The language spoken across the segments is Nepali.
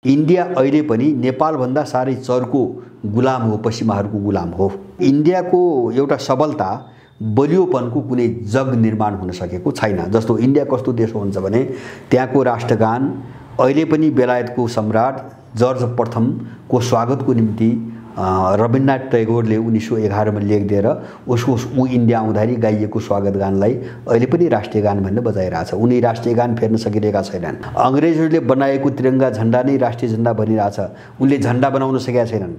इन्डिया अहिले पनि नेपालभन्दा साह्रै चर्को गुलाम हो, पश्चिमाहरूको गुलाम हो। इन्डियाको एउटा सबलता बलियोपनको कुनै जग निर्माण हुन सकेको छैन। जस्तो इन्डिया कस्तो देश हुन्छ भने त्यहाँको राष्ट्रगान अहिले पनि बेलायतको सम्राट जर्ज प्रथमको स्वागतको निम्ति रवीन्द्रनाथ टैगोरले 1911 मा लेखिदिएर ऊ इन्डिया आउँदाखेरि गाइएको स्वागत गानलाई अहिले पनि राष्ट्रिय गान भनेर बजाइरहेछ। उनी राष्ट्रिय गान फेर्न सकिरहेका छैनन्। अङ्ग्रेजहरूले बनाएको तिरङ्गा झण्डा नै राष्ट्रिय झण्डा बनिरहेछ, उनले झण्डा बनाउन सकेका छैनन्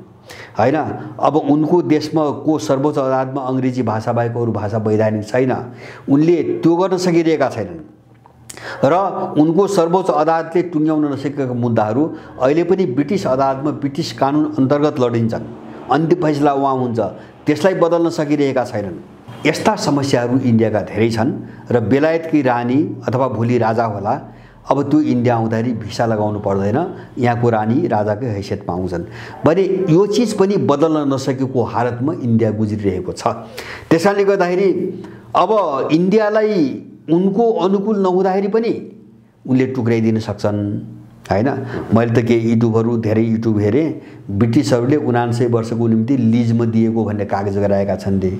हैन। अब उनको देशमा को सर्वोच्च अदालतमा अङ्ग्रेजी भाषा बाहेक अरू भाषा वैधानिक छैन, उनले त्यो गर्न सकिरहेका छैनन् र उनको सर्वोच्च अदालतले टुङ्ग्याउन नसकेका मुद्दाहरू अहिले पनि ब्रिटिस अदालतमा ब्रिटिस कानुन अन्तर्गत लडिन्छन्। अन्तिम फैसला उहाँ हुन्छ, त्यसलाई बदल्न सकिरहेका छैनन्। यस्ता समस्याहरू इन्डियाका धेरै छन् र बेलायतकी रानी अथवा भोलि राजा होला, अब त्यो इन्डिया आउँदाखेरि भिसा लगाउनु पर्दैन, यहाँको रानी राजाकै हैसियतमा आउँछन् भने यो चिज पनि बदल्न नसकेको हालतमा इन्डिया गुज्रिरहेको छ। त्यसैले गर्दाखेरि अब इन्डियालाई उनको अनुकूल नहुँदाखेरि पनि उनले टुक्राइदिन सक्छन् हैन। मैले त केही धेरै युट्युब हेरेँ, ब्रिटिसहरूले 79 वर्षको निम्ति लिजमा दिएको भन्ने कागज गराएका छन् रे।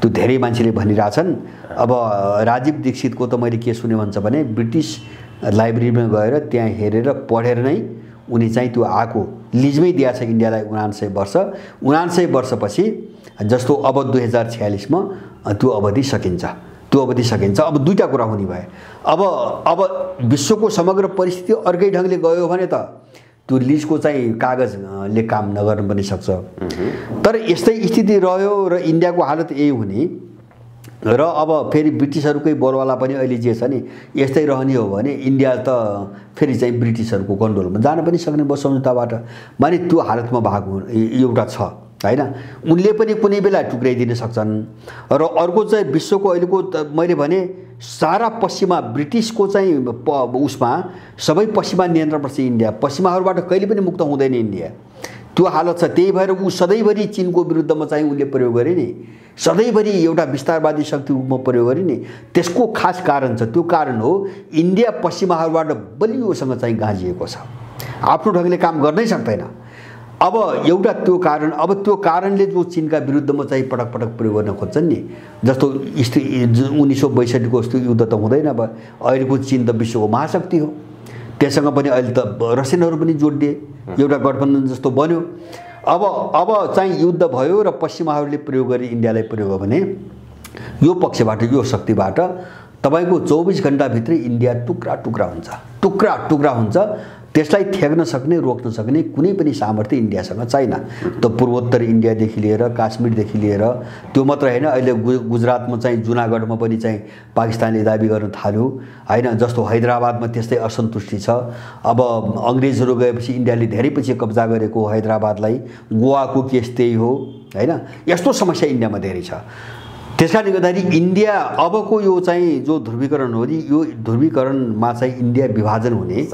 त्यो धेरै मान्छेले भनिरहेछन्। अब राजीव दीक्षितको त मैले के सुने भन्छ भने ब्रिटिस लाइब्रेरीमा गएर त्यहाँ हेरेर पढेर नै उनी चाहिँ त्यो आएको लिजमै दिएछ इन्डियालाई 79 वर्ष। 79 वर्षपछि जस्तो अब 2046 मा त्यो अवधि सकिन्छ। अब दुईटा कुरा हुने भए। अब विश्वको समग्र परिस्थिति अर्कै ढङ्गले गयो भने त त्यो लिजको चाहिँ कागजले काम नगर्न पनि सक्छ। तर यस्तै स्थिति रह्यो र इन्डियाको हालत यही हुने र अब फेरि ब्रिटिसहरूकै बोलवाला पनि अहिले जे छ नि यस्तै रहने हो भने इन्डिया त फेरि चाहिँ ब्रिटिसहरूको कन्ट्रोलमा जान पनि सक्ने भयो सम्झौताबाट। माने त्यो हालतमा भएको एउटा छ हैन। उनले पनि कुनै बेला टुक्राइदिन सक्छन्। र अर्को चाहिँ विश्वको अहिलेको मैले भने सारा पश्चिमा ब्रिटिसको चाहिँ उसमा सबै पश्चिमा नियन्त्रणमा छ इन्डिया। पश्चिमाहरूबाट कहिले पनि मुक्त हुँदैन इन्डिया, त्यो हालत छ। त्यही भएर ऊ सधैँभरि चीनको विरुद्धमा चाहिँ उनले प्रयोग गरे नि, सधैँभरि एउटा विस्तारवादी शक्तिमा प्रयोग गरे नि। त्यसको खास कारण छ। त्यो कारण हो इन्डिया पश्चिमाहरूबाट बलियोसँग चाहिँ गाँजिएको छ, आफ्नो ढङ्गले काम गर्नै सक्दैन। अब एउटा त्यो कारण, अब त्यो कारणले जो चीनका विरुद्धमा चाहिँ पटक पटक प्रयोग गर्न खोज्छन् नि, जस्तो 1962 को जस्तो युद्ध त हुँदैन। अब अहिलेको चीन त विश्वको महाशक्ति हो, त्यससँग पनि अहिले त रसियनहरू पनि जोडिए, एउटा गठबन्धन जस्तो बन्यो। अब चाहिँ युद्ध भयो र पश्चिमाहरूले प्रयोग गरी इन्डियालाई प्रयोग हो भने यो पक्षबाट यो शक्तिबाट तपाईको 24 घण्टाभित्रै इन्डिया टुक्रा टुक्रा हुन्छ। त्यसलाई थ्याक्न सक्ने, रोक्न सक्ने कुनै पनि सामर्थ्य इन्डियासँग छैन। त पूर्वोत्तर इन्डियादेखि लिएर काश्मीरदेखि लिएर त्यो मात्र हैन, अहिले गुजरातमा चाहिँ जुनागढमा पनि चाहिँ पाकिस्तानले दाबी गर्न थाल्यो हैन। जस्तो हैदराबादमा त्यस्तै असन्तुष्टि छ। अब अङ्ग्रेजहरू गएपछि इन्डियाले धेरै पछि कब्जा गरेको हैदराबादलाई, गोवाको केस त्यही हो हैन। यस्तो समस्या इन्डियामा धेरै छ। त्यसकारणले गर्दाखेरि इन्डिया अबको यो चाहिँ जो ध्रुवीकरण हो नि, यो ध्रुवीकरणमा चाहिँ इन्डिया विभाजन हुने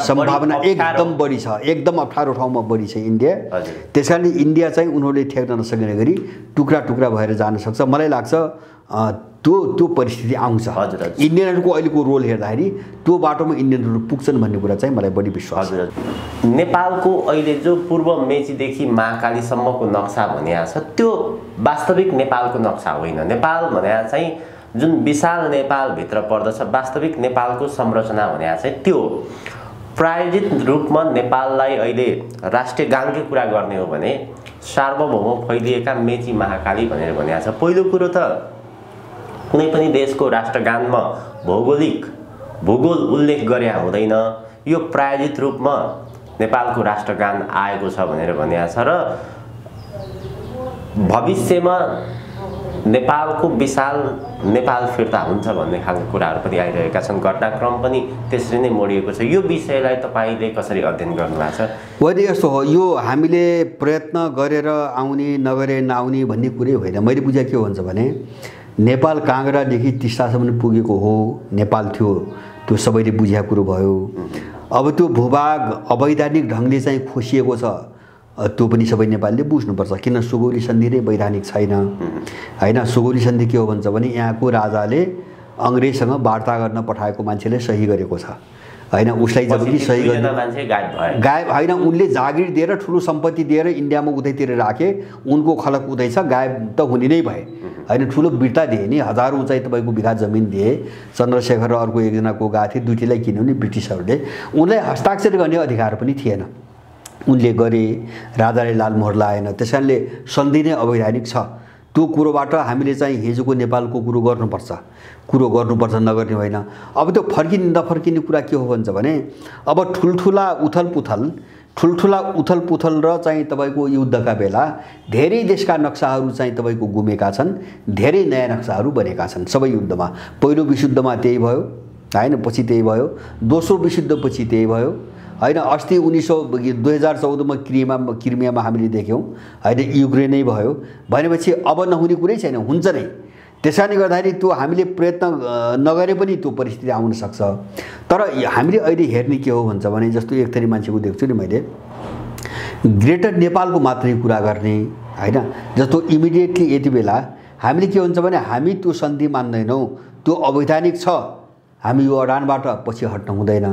सम्भावना एकदम बढी छ, एकदम अप्ठ्यारो ठाउँमा बढी छ इन्डिया। त्यसकारणले इन्डिया चाहिँ उनीहरूले ठेक्न नसक्ने गरी टुक्रा टुक्रा भएर जान सक्छ। मलाई लाग्छ त्यो परिस्थिति आउँछ। इन्डियनहरूको अहिलेको रोल हेर्दाखेरि त्यो बाटोमा इन्डियनहरू पुग्छन् भन्ने कुरा चाहिँ मलाई बढी विश्वास छ। नेपालको अहिले जो पूर्व मेचीदेखि महाकालीसम्मको नक्सा भनिएको छ त्यो वास्तविक नेपालको नक्सा होइन। नेपाल भनेको चाहिँ जुन विशाल नेपालभित्र पर्दछ, वास्तविक नेपालको संरचना भनेको चाहिँ त्यो प्रायोजित रूपमा नेपाललाई अहिले राष्ट्रिय गानकै कुरा गर्ने हो भने सार्वभौम फैलिएका मेची महाकाली भनेर भनिएको छ। पहिलो कुरो त कुनै पनि देशको राष्ट्रगानमा भूगोल उल्लेख गरे हुँदैन। यो प्रायोजित रूपमा नेपालको राष्ट्रगान आएको छ भनेर भनिएको छ र भविष्यमा नेपालको विशाल नेपाल फिर्ता हुन्छ भन्ने खालको कुराहरू पनि आइरहेका छन्। घटनाक्रम पनि त्यसरी नै मोडिएको छ। यो विषयलाई तपाईले कसरी अध्ययन गर्नुभएको छ? वैद्य यस्तो हो, यो हामीले प्रयत्न गरेर आउने नगरे नआउने भन्ने कुरै होइन। मैले बुझेको के हुन्छ भने नेपाल काँगडादेखि टिस्टासम्म पुगेको हो, नेपाल थियो, त्यो सबैले बुझेको कुरो भयो। अब त्यो भूभाग अवैधानिक ढङ्गले चाहिँ खोसिएको छ, त्यो पनि सबै नेपालले बुझ्नुपर्छ। किन सुगौली सन्धि नै वैधानिक छैन हैन। सुगौली सन्धि के हो भन्छ भने यहाँको राजाले अङ्ग्रेजसँग वार्ता गर्न पठाएको मान्छेले सही गरेको छ होइन उसलाई जबकि सही दुईजना मान्छे गायब होइन उनले जागिर दिएर ठुलो सम्पत्ति दिएर इन्डियामा उतैतिर राखे उनको खलक उतै छ गायब त हुने नै भए होइन ठुलो बिर्ता दिए नि हजारौँ चाहिँ तपाईँको बिघा जमिन दिए चन्द्रशेखर र अर्को एकजनाको गएको थिए दुईटीलाई किन्यो नि ब्रिटिसहरूले उनलाई हस्ताक्षर गर्ने अधिकार पनि थिएन उनले गरे राजाले लालमोहर लाएन त्यस कारणले सन्धि नै अवैधानिक छ त्यो कुरोबाट हामीले चाहिँ हिजोको नेपालको कुरो गर्नुपर्छ नगर्ने होइन अब त्यो फर्किने नफर्किने कुरा के हो भन्छ भने अब ठुल्ठुला उथलपुथल र चाहिँ तपाईँको युद्धका बेला धेरै देशका नक्साहरू चाहिँ तपाईँको गुमेका छन् धेरै नयाँ नक्साहरू बनेका छन् सबै युद्धमा पहिलो विश्वयुद्धमा त्यही भयो होइन पछि त्यही भयो दोस्रो विश्वयुद्धपछि त्यही भयो होइन अस्ति 2014मा क्रिमियामा हामीले देख्यौँ होइन युक्रेनै भयो भनेपछि अब नहुने कुरै छैन हुन्छ नै त्यसैले गर्दाखेरि त्यो हामीले प्रयत्न नगरे पनि त्यो परिस्थिति आउन सक्छ तर हामीले अहिले हेर्ने के हो भन्छ भने जस्तो एक थरी मान्छेको देख्छु नि मैले ग्रेटर नेपालको मात्रै कुरा गर्ने होइन जस्तो इमिडिएटली यति बेला हामीले के हुन्छ भने हामी त्यो सन्धि मान्दैनौँ त्यो अवैधानिक छ हामी यो अडानबाट पछि हट्न हुँदैन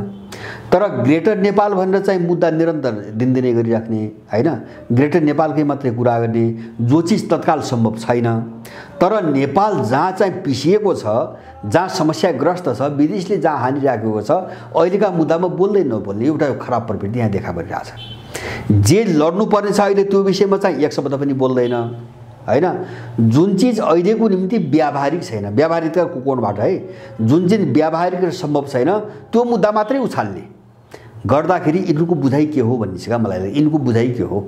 तर ग्रेटर नेपाल भनेर चाहिँ मुद्दा निरन्तर दिनदिनै गरिराख्ने होइन ग्रेटर नेपालकै मात्रै कुरा गर्ने जो चिज तत्काल सम्भव छैन तर नेपाल जहाँ चाहिँ पिसिएको छ जहाँ समस्याग्रस्त छ विदेशले जहाँ हानि राखेको छ अहिलेका मुद्दामा बोल्दै नबोल्ने एउटा खराब प्रवृत्ति यहाँ देखा परिरहेछ जे लड्नुपर्ने छ अहिले त्यो विषयमा चाहिँ एक शब्द पनि बोल्दैन होइन जुन चिज अहिलेको निम्ति व्यावहारिक छैन व्यावहारिकताको कोणबाट है जुन चिज व्यावहारिक र सम्भव छैन त्यो मुद्दा मात्रै उछाल्ने गर्दाखेरि यिनको बुझाइ के हो भन्ने छ मलाई यिनको बुझाइ के हो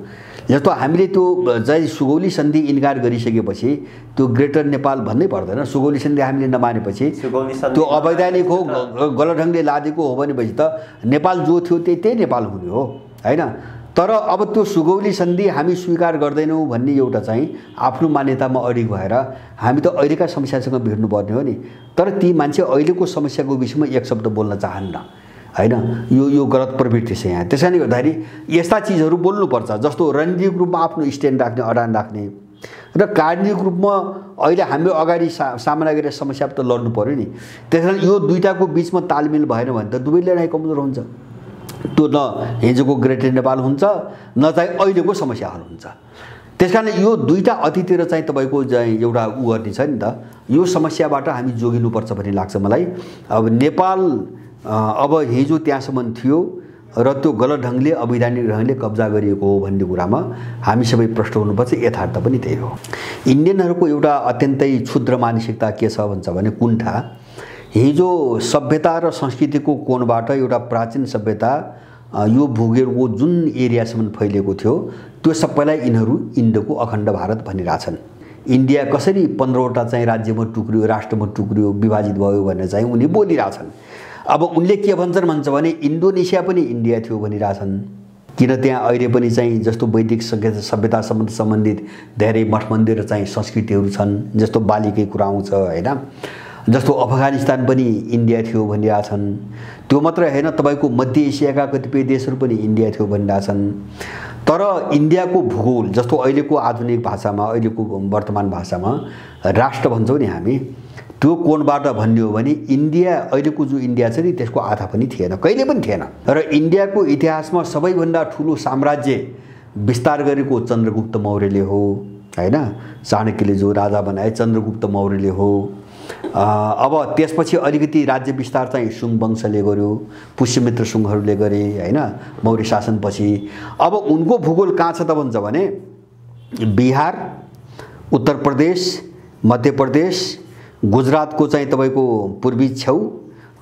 जस्तो हामीले त्यो चाहिँ सुगौली सन्धि इन्कार गरिसकेपछि त्यो ग्रेटर नेपाल भन्नै पर्दैन सुगौली सन्धि हामीले नमानेपछि त्यो अवैधानिक हो गलत ढङ्गले लादेको हो भनेपछि त नेपाल जो थियो त्यही नेपाल हुने हो होइन तर अब त्यो सुगौली सन्धि हामी स्वीकार गर्दैनौँ भन्ने एउटा चाहिँ आफ्नो मान्यतामा अडिग भएर हामी त अहिलेका समस्यासँग भिड्नुपर्ने हो नि तर ती मान्छे अहिलेको समस्याको विषयमा एक शब्द बोल्न चाहन्न होइन यो गलत प्रवृत्ति छ यहाँ त्यसैले गर्दाखेरि यस्ता चिजहरू बोल्नुपर्छ जस्तो रणनीतिक रूपमा आफ्नो स्ट्यान्ड राख्ने अडान राख्ने र कार्यनीतिक रूपमा अहिले हाम्रो अगाडि सामना गरेर समस्या त लड्नु पर्यो नि त्यसैले यो दुईटाको बिचमा तालमेल भएन भने त दुवैले नै कमजोर हुन्छ त्यो न हिजोको ग्रेटर नेपाल हुन्छ न चाहिँ अहिलेको समस्या हल हुन्छ त्यसकारण यो दुईटा अतितिर चाहिँ तपाईँको चाहिँ एउटा गर्ने छ नि त यो समस्याबाट हामी जोगिनुपर्छ भन्ने लाग्छ मलाई अब नेपाल अब हिजो त्यहाँसम्म थियो र त्यो गलत ढङ्गले अवैधानिक ढङ्गले कब्जा गरिएको हो भन्ने कुरामा हामी सबै प्रष्ट हुनुपर्छ यथार्थ पनि त्यही हो इन्डियनहरूको एउटा अत्यन्तै क्षुद्र मानसिकता के छ भन्छ भने कुण्ठा हिजो सभ्यता र संस्कृतिको कोणबाट एउटा प्राचीन सभ्यता यो भूगोलको जुन एरियासम्म फैलिएको थियो त्यो सबैलाई यिनीहरू इन्डोको अखण्ड भारत भनिरहेछन् इन्डिया कसरी 15वटा चाहिँ राज्यमा टुक्रियो राष्ट्रमा टुक्रियो विभाजित भयो भनेर चाहिँ उनी बोलिरहेछन् अब उनले के भन्छ भने इन्डोनेसिया पनि इन्डिया थियो भनिरहेछन् किन त्यहाँ अहिले पनि चाहिँ जस्तो वैदिक सभ्यतासँग सम्बन्धित धेरै मठ मन्दिर चाहिँ संस्कृतिहरू छन् जस्तो बालीकै कुरा आउँछ होइन जस्तो अफगानिस्तान पनि इन्डिया थियो भनिरहेछन् त्यो मात्रै होइन तपाईँको मध्य एसियाका कतिपय देशहरू पनि इन्डिया थियो भनिरहेछन् तर इन्डियाको भूगोल जस्तो अहिलेको आधुनिक भाषामा अहिलेको वर्तमान भाषामा राष्ट्र भन्छौँ नि हामी त्यो कोणबाट भन्ने हो भने इन्डिया अहिलेको जो इन्डिया छ नि त्यसको आधा पनि थिएन कहिले पनि थिएन र इन्डियाको इतिहासमा सबैभन्दा ठुलो साम्राज्य विस्तार गरेको चन्द्रगुप्त मौर्यले हो होइन चाणक्यले जो राजा बनाए चन्द्रगुप्त मौर्यले हो अब त्यसपछि अलिकति राज्य विस्तार चाहिँ सुङ वंशले गर्यो पुष्यमित्र सुङहरूले गरे होइन मौर्य शासनपछि अब उनको भूगोल कहाँ छ त भन्छ भने बिहार उत्तर प्रदेश मध्य प्रदेश गुजरातको चाहिँ तपाईँको पूर्वी छेउ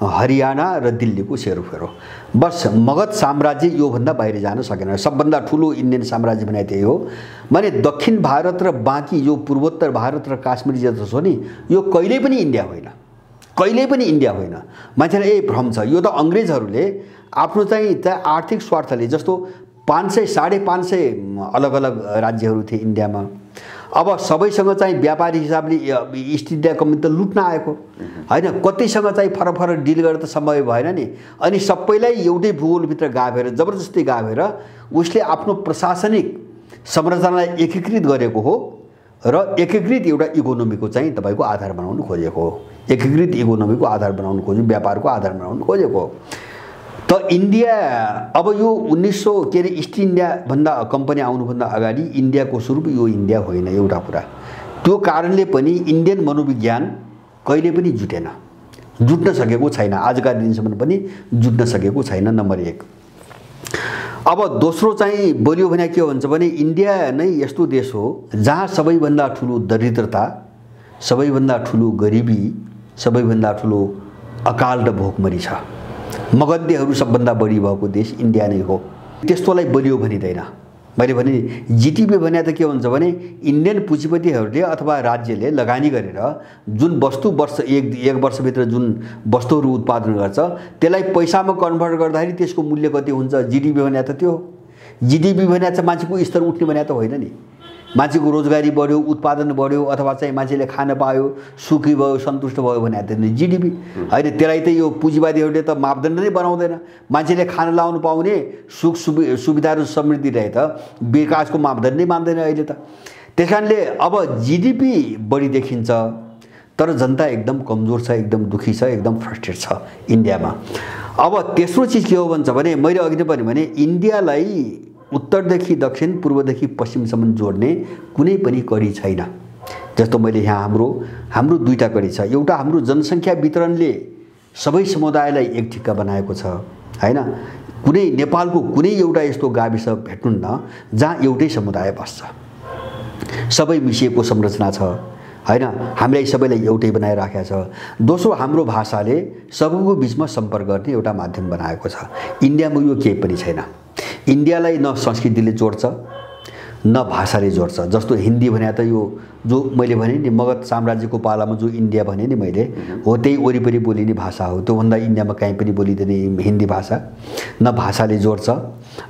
हरियाणा र दिल्लीको सेरोफेरो बस मगध साम्राज्य योभन्दा बाहिर जान सकेन सबभन्दा ठुलो इन्डियन साम्राज्य भने त्यही हो भने दक्षिण भारत र बाँकी यो पूर्वोत्तर भारत र काश्मीर जस्तो छ नि यो कहिल्यै पनि इन्डिया होइन कहिल्यै पनि इन्डिया होइन मान्छेलाई यही भ्रम छ यो त अङ्ग्रेजहरूले आफ्नो चाहिँ आर्थिक स्वार्थले जस्तो 500 550 अलग अलग राज्यहरू थिए इन्डियामा अब सबैसँग चाहिँ व्यापारी हिसाबले इस्ट इन्डिया कम्पनी त लुट्न आएको होइन कतिसँग चाहिँ फरक डिल गरेर त सम्भव भएन नि अनि सबैलाई एउटै भूगोलभित्र गाभेर जबरजस्ती गाभेर उसले आफ्नो प्रशासनिक संरचनालाई एकीकृत गरेको हो र एकीकृत एउटा इकोनोमीको चाहिँ तपाईँको आधार बनाउन खोजेको हो एकीकृत इकोनोमीको आधार बनाउन खोजेको व्यापारको आधार बनाउन खोजेको हो त इन्डिया अब यो 1900 के अरे इस्ट इन्डिया भन्दा कम्पनी आउनुभन्दा अगाडि इन्डियाको स्वरूप यो इन्डिया होइन एउटा कुरा। त्यो कारणले पनि इन्डियन मनोविज्ञान कहिले पनि जुट्न सकेको छैन, आजका दिनसम्म पनि जुट्न सकेको छैन, नम्बर 1। अब दोस्रो चाहिँ बलियो भने के हुन्छ भने इन्डिया नै यस्तो देश हो जहाँ सबैभन्दा ठुलो दरिद्रता, सबैभन्दा ठुलो गरिबी, सबैभन्दा ठुलो अकाल र भोकमरी छ। मगन्तेहरू सबभन्दा बढी भएको देश इन्डिया नै हो। त्यस्तोलाई बलियो भनिँदैन। मैले भने जिडिपी भने त के हुन्छ भने इन्डियन पुँजीपतिहरूले अथवा राज्यले लगानी गरेर जुन वस्तु एक वर्षभित्र जुन वस्तुहरू उत्पादन गर्छ त्यसलाई पैसामा कन्भर्ट गर्दाखेरि त्यसको मूल्य कति हुन्छ, जिडिपी भने त त्यो हो। जिडिपी भने चाहिँ मान्छेको स्तर उठ्ने भने त होइन नि, मान्छेको रोजगारी बढ्यो, उत्पादन बढ्यो, अथवा चाहिँ मान्छेले खान पायो, सुखी भयो, सन्तुष्ट भयो भने त जिडिपी होइन। त्यसलाई त यो पुँजीवादीहरूले त मापदण्ड नै बनाउँदैन। मान्छेले खान लाउनु पाउने, सुख सुविधा र समृद्धि रहे त विकासको मापदण्ड नै मान्दैन अहिले त। त्यस कारणले अब जिडिपी बढी देखिन्छ तर जनता एकदम कमजोर छ, एकदम दुखी छ, एकदम फ्रस्ट्रेट छ इन्डियामा। अब तेस्रो चिज के हो भन्छ भने मैले अघि नै भने इन्डियालाई उत्तरदेखि दक्षिण, पूर्वदेखि पश्चिमसम्म जोड्ने कुनै पनि कडी छैन। जस्तो मैले यहाँ हाम्रो दुईटा कडी छ। एउटा हाम्रो जनसङ्ख्या वितरणले सबै समुदायलाई एक ठिक्का बनाएको छ हैन। कुनै नेपालको कुनै एउटा यस्तो गाविस भेट्नुहुन्न जहाँ एउटै समुदाय बस्छ, सबै मिसिएको संरचना छ हैन। हामीलाई सबैलाई एउटै बनाइराखेको छ। दोस्रो हाम्रो भाषाले सबैको बिचमा सम्पर्क गर्ने एउटा माध्यम बनाएको छ। इन्डियामा यो केही पनि छैन। इन्डियालाई न संस्कृतिले जोड्छ न भाषाले जोड्छ। जस्तो हिन्दी भने त यो जो मैले भने नि मगध साम्राज्यको पालामा जो इन्डिया भने नि मैले हो त्यही वरिपरि बोलिने भाषा हो। त्योभन्दा इन्डियामा कहीँ पनि बोलिँदैन हिन्दी भाषा। न भाषाले जोड्छ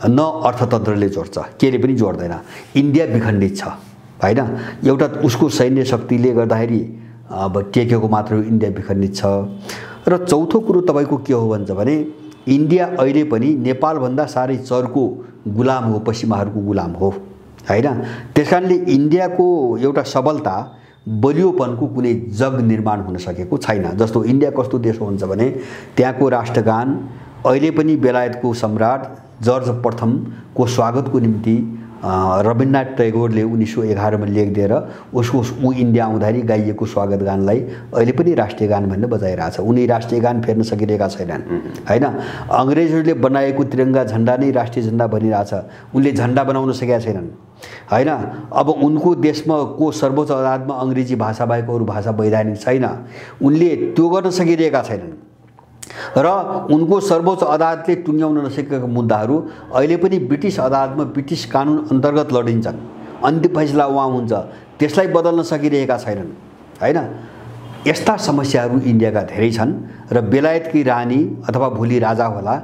न अर्थतन्त्रले जोड्छ, केले पनि जोड्दैन। इन्डिया विखण्डित छ हैन। एउटा उसको सैन्य शक्तिले गर्दाखेरि अब टेकेको मात्र इन्डिया विखण्डित छ। र चौथो कुरो तपाईँको के हो भन्छ भने इन्डिया अहिले पनि नेपालभन्दा साह्रै चर्को गुलाम हो, पश्चिमाहरूको गुलाम हो हैन। त्यसकारणले इन्डियाको एउटा सबलता, बलियोपनको कुनै जग निर्माण हुन सकेको छैन। जस्तो इन्डिया कस्तो देश हुन्छ भने त्यहाँको राष्ट्रगान अहिले पनि बेलायतको सम्राट जर्ज प्रथमको स्वागतको निम्ति रवीन्द्रनाथ टैगोरले 1911 मा लेखिदिएर ऊ इन्डिया आउँदाखेरि गाइएको स्वागत गानलाई अहिले पनि राष्ट्रिय गान भनेर बजाइरहेछ। उनी राष्ट्रिय गान फेर्न सकिरहेका छैनन् हैन। अङ्ग्रेजहरूले बनाएको तिरङ्गा झन्डा नै राष्ट्रिय झन्डा बनिरहेछ, उनले झन्डा बनाउन सकेका छैनन् हैन। अब उनको देशमा को सर्वोच्च अदालतमा अङ्ग्रेजी भाषा बाहेक अरू भाषा वैधानिक छैन, उनले त्यो गर्न सकिरहेका छैनन्। र उनको सर्वोच्च अदालतले टुङ्ग्याउन नसकेका मुद्दाहरू अहिले पनि ब्रिटिस अदालतमा ब्रिटिस कानुन अन्तर्गत लडिन्छन्। अन्तिम फैसला वहाँ हुन्छ, त्यसलाई बदल्न सकिरहेका छैनन् हैन। यस्ता समस्याहरू इन्डियाका धेरै छन्। र बेलायतकी रानी अथवा भोलि राजा होला,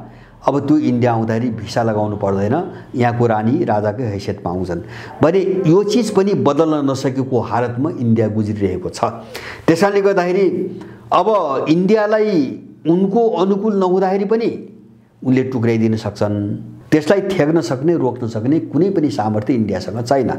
अब त्यो इन्डिया आउँदाखेरि भिसा लगाउनु पर्दैन, यहाँको रानी राजाकै हैसियतमा आउँछन् भने यो चिज पनि बदल्न नसकेको हालतमा इन्डिया गुज्रिरहेको छ। त्यसैले गर्दाखेरि अब इन्डियालाई उनको अनुकूल नहुँदाखेरि पनि उनले टुक्राइदिन सक्छन्। त्यसलाई थ्याक्न सक्ने, रोक्न सक्ने कुनै पनि सामर्थ्य इन्डियासँग छैन।